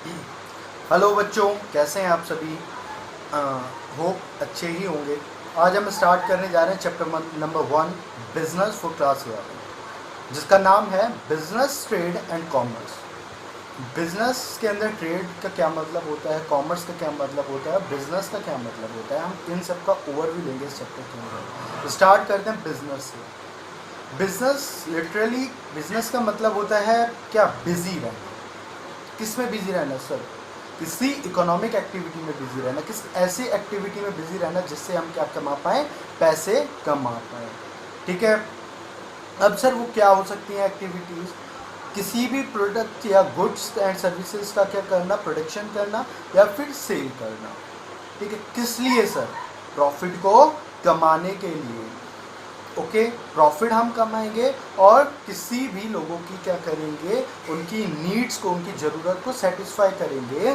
Hello बच्चों, कैसे हैं आप सभी। होप अच्छे ही होंगे। आज हम स्टार्ट करने जा रहे हैं chapter number 1, business for class 11, जिसका नाम है business, trade and commerce. Business के अंदर ट्रेड का क्या मतलब होता है, कॉमर्स का क्या मतलब होता है, बिजनेस का क्या मतलब होता है, हम इन सब का ओवरव्यू लेंगे इस चैप्टर के अंदर। स्टार्ट करते हैं बिजनेस से। बिजनेस लिटरली, बिजनेस का मतलब होता है क्या, बिजी रहना। किस में बिजी रहना सर? किसी इकोनॉमिक एक्टिविटी में बिजी रहना, किसी ऐसी एक्टिविटी में बिजी रहना जिससे हम क्या कमा पाएँ, पैसे कमा पाएँ। ठीक है। अब सर वो क्या हो सकती हैं एक्टिविटीज़? किसी भी प्रोडक्ट या गुड्स एंड सर्विसेज का क्या करना, प्रोडक्शन करना या फिर सेल करना। ठीक है। किस लिए सर? प्रॉफिट को कमाने के लिए। ओके, प्रॉफिट हम कमाएंगे और किसी भी लोगों की क्या करेंगे, उनकी नीड्स को, उनकी ज़रूरत को सेटिस्फाई करेंगे।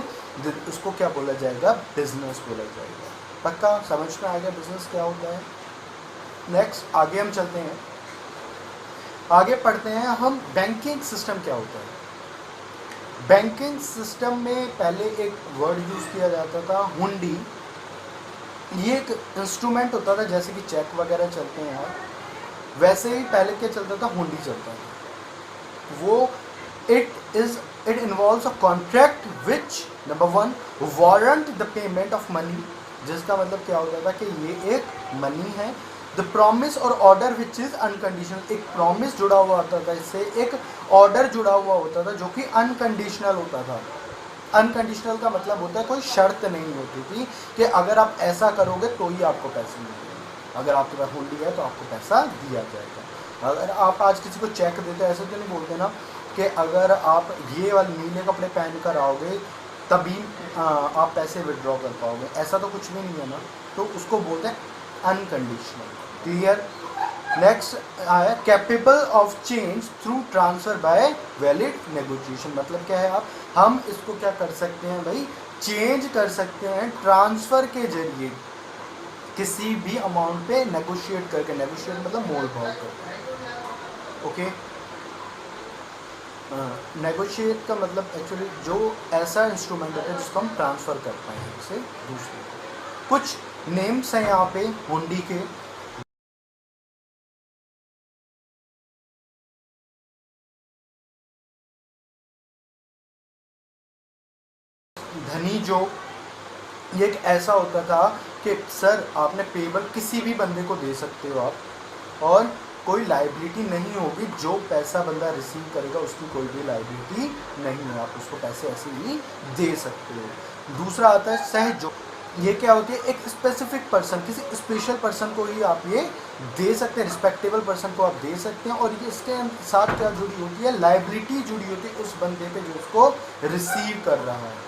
उसको क्या बोला जाएगा? बिजनेस बोला जाएगा। पक्का समझ में आ गया बिजनेस क्या होता है। नेक्स्ट आगे हम चलते हैं, आगे पढ़ते हैं हम बैंकिंग सिस्टम क्या होता है। बैंकिंग सिस्टम में पहले एक वर्ड यूज़ किया जाता था, हुंडी। ये एक इंस्ट्रूमेंट होता था, जैसे कि चेक वगैरह चलते हैं यार, वैसे ही पहले क्या चलता था, हुंडी चलता था। वो it involves a contract which number 1 warrant the payment of money, जिसका मतलब क्या होता था कि ये एक मनी है। द प्रॉमिस और ऑर्डर विच इज़ अनकंडीशनल, एक प्रॉमिस जुड़ा हुआ होता था इससे, एक ऑर्डर जुड़ा हुआ होता था जो कि अनकंडीशनल होता था। अनकंडीशनल का मतलब होता है कोई शर्त नहीं होती थी कि अगर आप ऐसा करोगे तो ही आपको पैसे मिलेंगे, अगर आपके पास हुंडी है तो आपको पैसा दिया जाएगा। अगर आप आज किसी को चेक देते हैं, ऐसे तो नहीं बोलते ना कि अगर आप ये वाले नीले कपड़े पहन कर आओगे तभी आप पैसे विड्रॉ कर पाओगे, ऐसा तो कुछ भी नहीं है ना। तो उसको बोलते हैं अनकंडीशनल। क्लियर। नेक्स्ट आया capable of change through transfer bye valid negotiation. मतलब क्या है, आप हम इसको क्या कर सकते हैं भाई, चेंज कर सकते हैं ट्रांसफ़र के जरिए, किसी भी अमाउंट पे नेगोशिएट करके। नेगोशिएट मतलब मोल भाव करके। ओके, नेगोशिएट का मतलब एक्चुअली जो ऐसा इंस्ट्रूमेंट होता है जिसको हम ट्रांसफ़र कर पाएँ एक से दूसरे को। कुछ नेम्स हैं यहाँ पे हुंडी के। धनी जो, ये एक ऐसा होता था कि सर आपने पेबल किसी भी बंदे को दे सकते हो आप, और कोई लाइबिलिटी नहीं होगी, जो पैसा बंदा रिसीव करेगा उसकी कोई भी लाइबिलिटी नहीं है, आप उसको पैसे ऐसे ही दे सकते हो। दूसरा आता है सहज, ये क्या होती है, एक स्पेसिफिक पर्सन, किसी स्पेशल पर्सन को ही आप ये दे सकते हैं, रिस्पेक्टेबल पर्सन को आप दे सकते हैं, और ये इसके साथ क्या जुड़ी होती है, लाइबिलिटी जुड़ी होती है उस बंदे पे जो उसको रिसीव कर रहा है।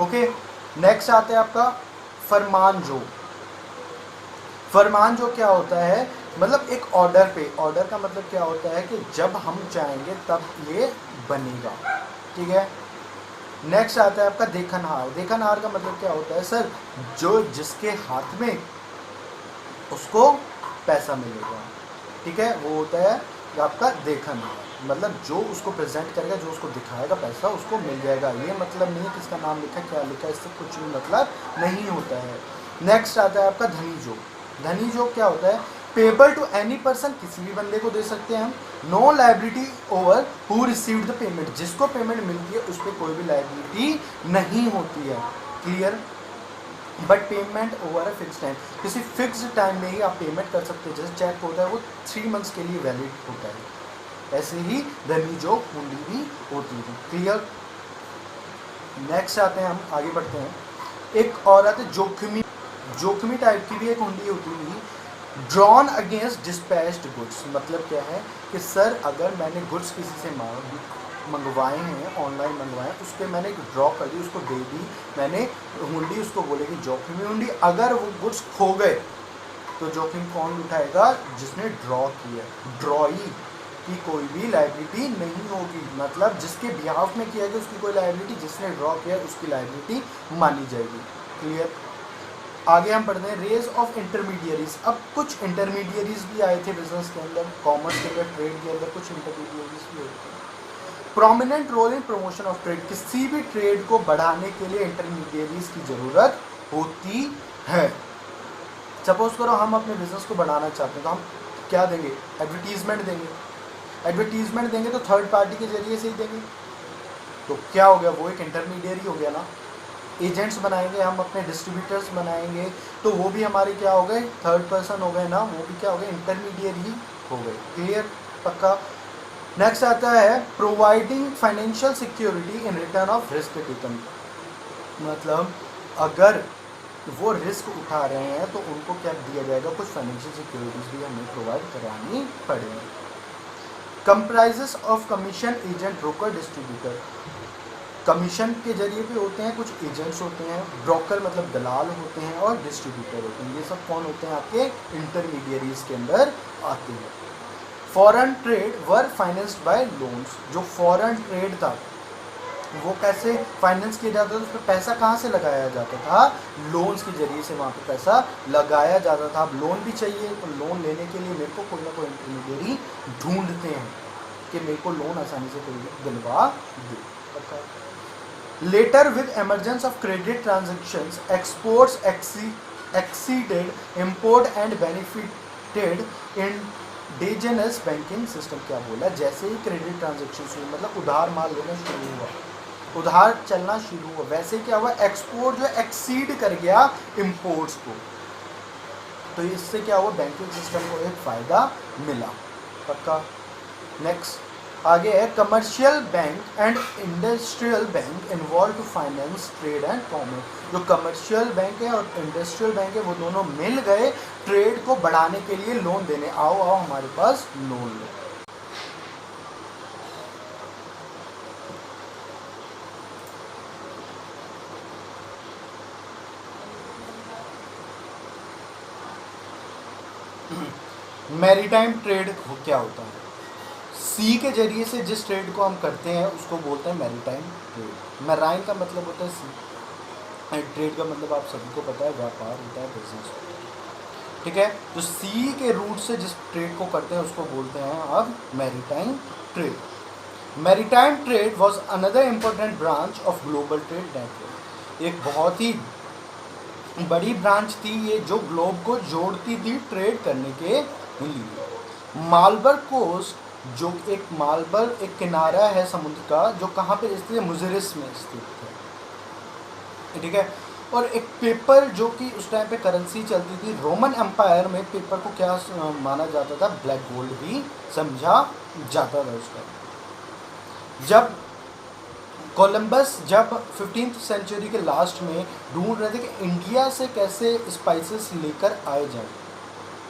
ओके। नेक्स्ट आता है आपका फरमान जो। फरमान जो क्या होता है, मतलब एक ऑर्डर पे, ऑर्डर का मतलब क्या होता है कि जब हम चाहेंगे तब ये बनेगा। ठीक है। नेक्स्ट आता है आपका देखनहार। देखनहार का मतलब क्या होता है सर, जो जिसके हाथ में उसको पैसा मिलेगा। ठीक है, वो होता है आपका देखनहार, मतलब जो उसको प्रेजेंट करेगा, जो उसको दिखाएगा पैसा उसको मिल जाएगा। ये मतलब नहीं है किसका नाम लिखा क्या लिखा, इससे कुछ भी मतलब नहीं होता है। नेक्स्ट आता है आपका धनी जो। धनी जो क्या होता है, पेबल टू एनी पर्सन, किसी भी बंदे को दे सकते हैं हम। No liability over who received the payment, जिसको पेमेंट मिलती है उस पर कोई भी लाइबिलिटी नहीं होती है। Clear. But payment over a fix time, किसी फिक्स टाइम में ही आप पेमेंट कर सकते हैं। जैसे चेक होता है वो 3 मंथ्स के लिए वैलिड होता है, ऐसे ही धनी जो हुंडी भी होती है। क्लियर। नेक्स्ट आते हैं, हम आगे बढ़ते हैं। एक और आते जोखिमी, जोखिमी टाइप की भी एक हुंडी होती है, ड्रॉन अगेंस्ट डिस्पैच्ड गुड्स। मतलब क्या है कि सर अगर मैंने गुड्स किसी से मंगवाए हैं, ऑनलाइन मंगवाए, उस पर मैंने एक ड्रॉ कर दी, उसको दे दी मैंने, हुंडी उसको बोलेगी जोखिमी हुंडी। अगर वो गुड्स खो गए तो जोखिम कौन उठाएगा, जिसने ड्रॉ किया। ड्रॉई की कोई भी लाइबिलिटी नहीं होगी, मतलब जिसके बिहाफ में किया गया उसकी कोई लाइबिलिटी, जिसने ड्रॉ किया उसकी लाइबिलिटी मानी जाएगी। क्लियर। आगे हम पढ़ते हैं रेज ऑफ इंटरमीडियरीज। अब कुछ इंटरमीडियरीज भी आए थे बिजनेस के अंदर, कॉमर्स के अंदर, ट्रेड के अंदर कुछ इंटरमीडियरीज भी होते हैं। Prominent role in promotion of trade, किसी भी ट्रेड को बढ़ाने के लिए इंटरमीडियरीज की ज़रूरत होती है। सपोज करो हम अपने बिजनेस को बढ़ाना चाहते हैं तो हम क्या देंगे, एडवर्टीजमेंट देंगे। एडवर्टीजमेंट देंगे तो थर्ड पार्टी के जरिए से ही देंगे, तो क्या हो गया, वो एक इंटरमीडियरी हो गया ना। एजेंट्स बनाएंगे हम, अपने डिस्ट्रीब्यूटर्स बनाएंगे, तो वो भी हमारे क्या हो गए, थर्ड पर्सन हो गए ना, वो भी क्या हो गए, इंटरमीडियरी हो गए। क्लियर, पक्का। नेक्स्ट आता है providing financial security in return of risk taken, मतलब अगर वो रिस्क उठा रहे हैं तो उनको क्या दिया जाएगा, कुछ फाइनेंशियल सिक्योरिटीज भी हमें प्रोवाइड करानी पड़ेगी। Comprises of commission agent, broker, distributor, commission के जरिए भी होते हैं, कुछ एजेंट्स होते हैं, ब्रोकर मतलब दलाल होते हैं, और डिस्ट्रीब्यूटर होते हैं। ये सब कौन होते हैं, आपके इंटरमीडियरीज के अंदर आते हैं। Foreign trade were financed by loans, जो फॉरेन ट्रेड था वो कैसे फाइनेंस किया जाता था, उस पर पैसा कहाँ से लगाया जाता था, लोन्स के जरिए से वहाँ पे पैसा लगाया जाता था। अब लोन भी चाहिए, तो लोन लेने के लिए मेरे को कोई ना कोई इंटरमीडियरी ढूंढते हैं कि मेरे को लोन आसानी से कोई दिलवा दे। Later with emergence of credit transactions, exports exceeded import and benefited indigenous banking system. क्या बोला, जैसे ही क्रेडिट ट्रांजेक्शन हुई, मतलब उधार माल लेना शुरू हुआ, उधार चलना शुरू हुआ, वैसे क्या हुआ, एक्सपोर्ट जो एक्सीड कर गया इंपोर्ट्स को, तो इससे क्या हुआ, बैंकिंग सिस्टम को एक फ़ायदा मिला। पक्का। नेक्स्ट आगे है commercial bank and industrial bank involve to finance trade and commerce. जो कमर्शियल बैंक है और इंडस्ट्रियल बैंक है वो दोनों मिल गए ट्रेड को बढ़ाने के लिए लोन देने, आओ आओ हमारे पास लोन लो। मैरीटाइम ट्रेड क्या होता है, सी के जरिए से जिस ट्रेड को हम करते हैं उसको बोलते हैं मैरीटाइम ट्रेड। मैराइन का मतलब होता है सी, ट्रेड का मतलब आप सभी को पता है व्यापार होता है, बिजनेस होता है, ठीक है। तो सी के रूट से जिस ट्रेड को करते हैं उसको बोलते हैं अब maritime trade. Maritime trade was another important branch of global trade network, एक बहुत ही बड़ी ब्रांच थी ये जो ग्लोब को जोड़ती थी ट्रेड करने के लिए। मालबर कोस्ट, जो एक मालबर एक किनारा है समुद्र का जो कहाँ पे स्थित है, मुजरिस में स्थित है, ठीक है। और एक पेपर जो कि उस टाइम पे करेंसी चलती थी, रोमन एम्पायर में पेपर को क्या माना जाता था, ब्लैक गोल्ड भी समझा जाता था उस टाइम। जब कोलंबस जब 15th सेंचुरी के लास्ट में ढूंढ रहे थे कि इंडिया से कैसे स्पाइसेस लेकर आए जाए,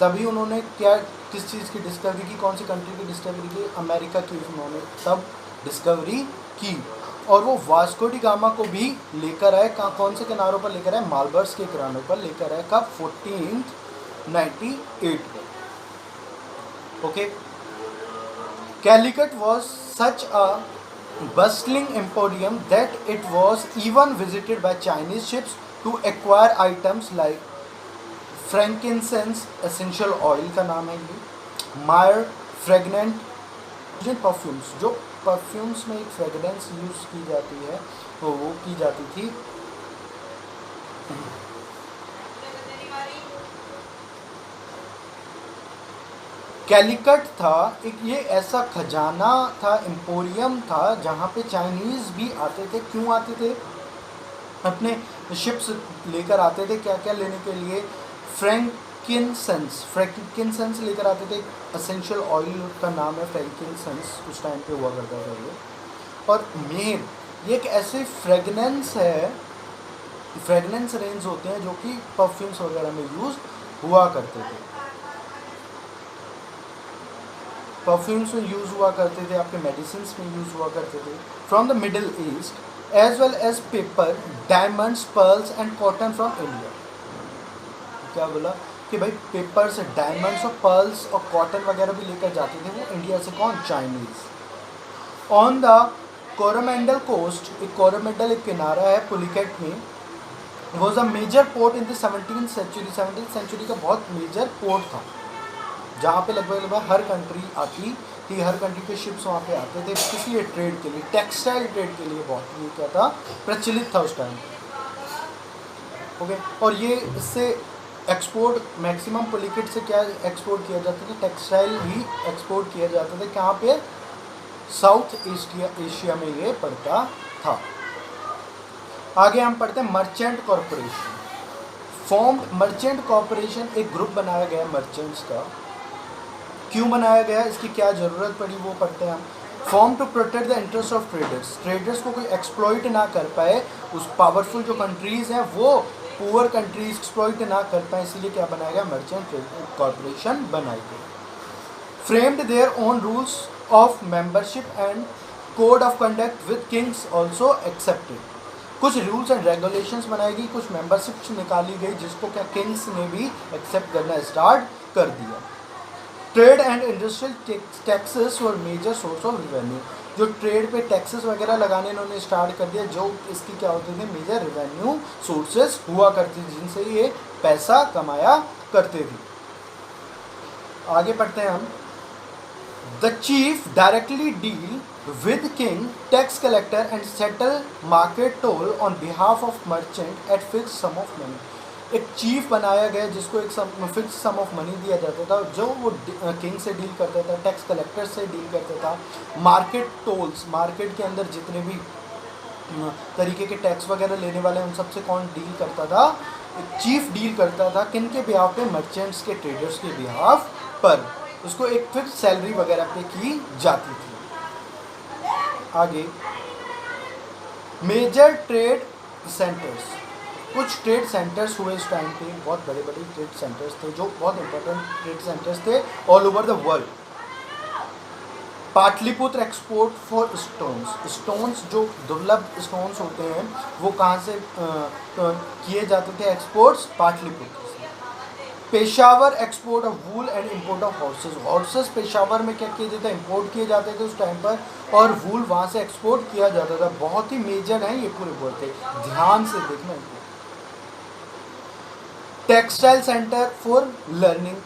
तभी उन्होंने क्या किस चीज़ की डिस्कवरी की, कौन सी कंट्री की डिस्कवरी की, अमेरिका की उन्होंने तब डिस्कवरी की। और वो वास्को डी गामा को भी लेकर आए, कौन से किनारों पर लेकर आए, मालबर्स के किनारों पर लेकर आए, कब, 1498 में। Okay. Calicut was such a bustling emporium that it was even visited by Chinese ships to acquire items like frankincense, essential oil का नाम है ये, myrrh, fragrant perfumes, जो परफ्यूम्स में एक फ्रेगरेंस यूज़ की जाती है तो वो की जाती थी। कैलिकट था एक ये ऐसा खजाना था, एम्पोरियम था जहाँ पे चाइनीज़ भी आते थे। क्यों आते थे, अपने शिप्स लेकर आते थे, क्या क्या लेने के लिए, फ्रैंकिनसेंस लेकर आते थे, एसेंशियल ऑयल का नाम है फ्रैंकिनसेंस, उस टाइम पे हुआ करता था ये। और मेर ये एक ऐसे फ्रेगनेंस है, फ्रेगनेंस रेंज होते हैं जो कि परफ्यूम्स वगैरह में यूज़ हुआ करते थे, परफ्यूम्स में यूज़ हुआ करते थे, आपके मेडिसिन में यूज़ हुआ करते थे। From the middle east as well as pepper, diamonds, pearls and cotton from India. क्या बोला कि भाई पेपर से डायमंड्स और पर्ल्स और कॉटन वगैरह भी लेकर जाते थे वो इंडिया से, कौन, Chinese. On the Coromandel coast, एक कोरोमेंडल एक किनारा है पुलिकेट में, was a major port in the 17th century, 17th century का बहुत मेजर पोर्ट था जहाँ पे लगभग हर कंट्री आती कि हर कंट्री के शिप्स वहाँ पे आते थे, किस लिए? ट्रेड के लिए, टेक्सटाइल ट्रेड के लिए बहुत ही क्या था, प्रचलित था उस टाइम। ओके, और ये इससे एक्सपोर्ट मैक्सिमम पोलिकेट से क्या एक्सपोर्ट किया जाता था? टेक्सटाइल ही एक्सपोर्ट किया जाता था। कहाँ पे? साउथ एशिया में ये पड़ता था। आगे हम पढ़ते हैं merchant corporation. Form merchant corporation, एक ग्रुप बनाया गया मर्चेंट्स का। क्यों बनाया गया, इसकी क्या ज़रूरत पड़ी, वो पढ़ते हैं हम। Form to protect the interest of traders, traders को कोई एक्सप्लॉइट ना कर पाए, उस पावरफुल जो कंट्रीज़ हैं वो पुअर कंट्रीज एक्सप्लॉइट ना कर पाए, इसीलिए क्या बनाया गया? मर्चेंट कॉरपोरेशन बनाई गई। Framed their own rules of membership and code of conduct with Kings also accepted. कुछ रूल्स एंड रेगुलेशंस बनाई गई, कुछ मेंबरशिप्स निकाली गई, जिसको क्या किंग्स ने भी एक्सेप्ट करना स्टार्ट कर दिया। ट्रेड एंड इंडस्ट्रियल टैक्सेस और मेजर सोर्स ऑफ रेवेन्यू, जो ट्रेड पे टैक्सेस वगैरह लगाने इन्होंने स्टार्ट कर दिया, जो इसकी क्या होते थे? मेजर रेवेन्यू सोर्सेस हुआ करती थी, जिनसे ये पैसा कमाया करते थे। आगे पढ़ते हैं हम। The chief directly deal with king, tax collector and settle market toll on behalf of merchant at fix sum of money. एक चीफ बनाया गया जिसको एक फिक्स सम ऑफ मनी दिया जाता था, जो वो किंग से डील करता था, टैक्स कलेक्टर से डील करता था। मार्केट टोल्स, मार्केट के अंदर जितने भी तरीके के टैक्स वगैरह लेने वाले उन सबसे कौन डील करता था? चीफ डील करता था। किन के बिहाफ पे? मर्चेंट्स के, ट्रेडर्स के बिहाफ पर। उसको एक फिक्स सैलरी वगैरह पे की जाती थी। आगे मेजर ट्रेड सेंटर्स, कुछ ट्रेड सेंटर्स हुए इस टाइम पे, बहुत बड़े बड़े ट्रेड सेंटर्स थे जो बहुत इंपॉर्टेंट ट्रेड सेंटर्स थे all over the world. Pataliputra export for stones, stones जो दुर्लभ स्टोन्स होते हैं वो कहाँ से किए जाते थे एक्सपोर्ट्स? पाटलिपुत्र से। Peshawar export of wool and import of horses, horses Peshawar में क्या किए जाते? इंपोर्ट किए जाते थे उस टाइम पर, और वूल वहाँ से एक्सपोर्ट किया जाता था। बहुत ही मेजर है ये पूरे बोलते, ध्यान से देखना इनको। Textile centre for learning,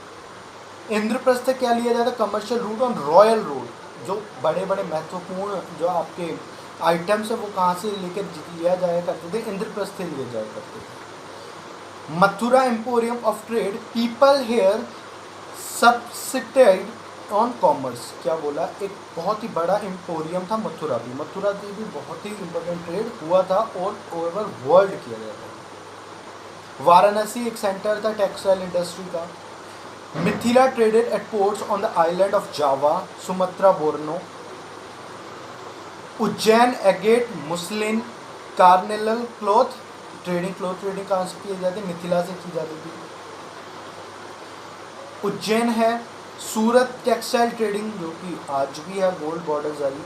Indraprastha क्या लिया जाता? Commercial route on royal road, जो बड़े बड़े महत्वपूर्ण जो आपके आइटम्स है वो कहाँ से लेकर लिया जाया करते थे? इंद्रप्रस्थ से लिए जाया करते थे। Mathura emporium of trade, people here subsidised on commerce, क्या बोला? एक बहुत ही बड़ा एम्पोरियम था मथुरा भी, मथुरा की भी बहुत ही इंपॉर्टेंट ट्रेड हुआ था और ओवर वर्ल्ड किया जाता था। वाराणसी एक सेंटर था टेक्सटाइल इंडस्ट्री का। Mithila traded at ports on the island of Java, Sumatra, Borneo. Ujjain agate muslin, carnelian cloth trading, cloth trading कहाँ से की जाती? मिथिला से की जाती थी। उज्जैन है। सूरत टेक्सटाइल ट्रेडिंग, जो कि आज भी है, गोल्ड बॉर्डर जरी,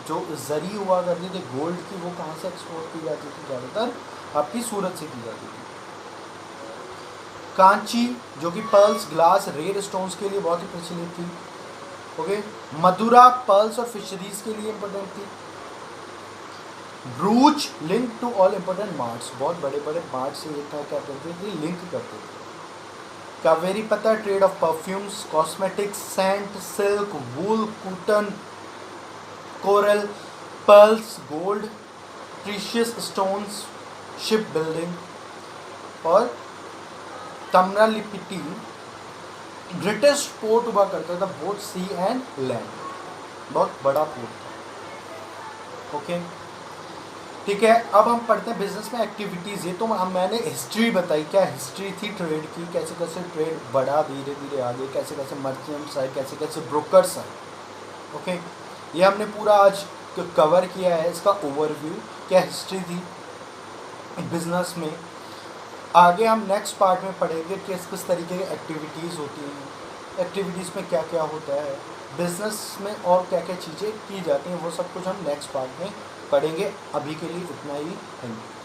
जो जरी हुआ करती थी गोल्ड की, वो कहाँ से एक्सपोर्ट की जाती थी? ज़्यादातर आपकी सूरत से की जाती थी। कांची, जो कि पर्ल्स, ग्लास, रेड स्टोन्स के लिए बहुत ही प्रचलित थी। ओके, मदुरा पर्ल्स और फिशरीज के लिए इंपॉर्टेंट थी। Broach link to all important marts, बहुत बड़े बड़े मार्ट से ये क्या करते थे? लिंक करते थे। कावेरी पत्ता, trade of perfumes, cosmetics, scent, silk, wool, cotton, coral, pearls, gold, precious stones, ship building. और तमरालिपिटी ब्रिटिश पोर्ट हुआ करता था, बोथ सी एंड लैंड, बहुत बड़ा पोर्ट था। ओके, ठीक है। अब हम पढ़ते हैं बिजनेस में एक्टिविटीज़। ये तो मैंने हिस्ट्री बताई, क्या हिस्ट्री थी ट्रेड की, कैसे कैसे ट्रेड बढ़ा धीरे धीरे आगे, कैसे कैसे मर्चेंट्स आए, कैसे कैसे ब्रोकर्स आए। ओके, ये हमने पूरा आज कवर किया है, इसका ओवरव्यू, क्या हिस्ट्री थी बिजनेस में। आगे हम नेक्स्ट पार्ट में पढ़ेंगे कि किस तरीके की एक्टिविटीज़ होती हैं, एक्टिविटीज़ में क्या क्या होता है, बिजनेस में और क्या क्या चीज़ें की जाती हैं, वो सब कुछ हम नेक्स्ट पार्ट में पढ़ेंगे। अभी के लिए इतना ही, थैंक यू।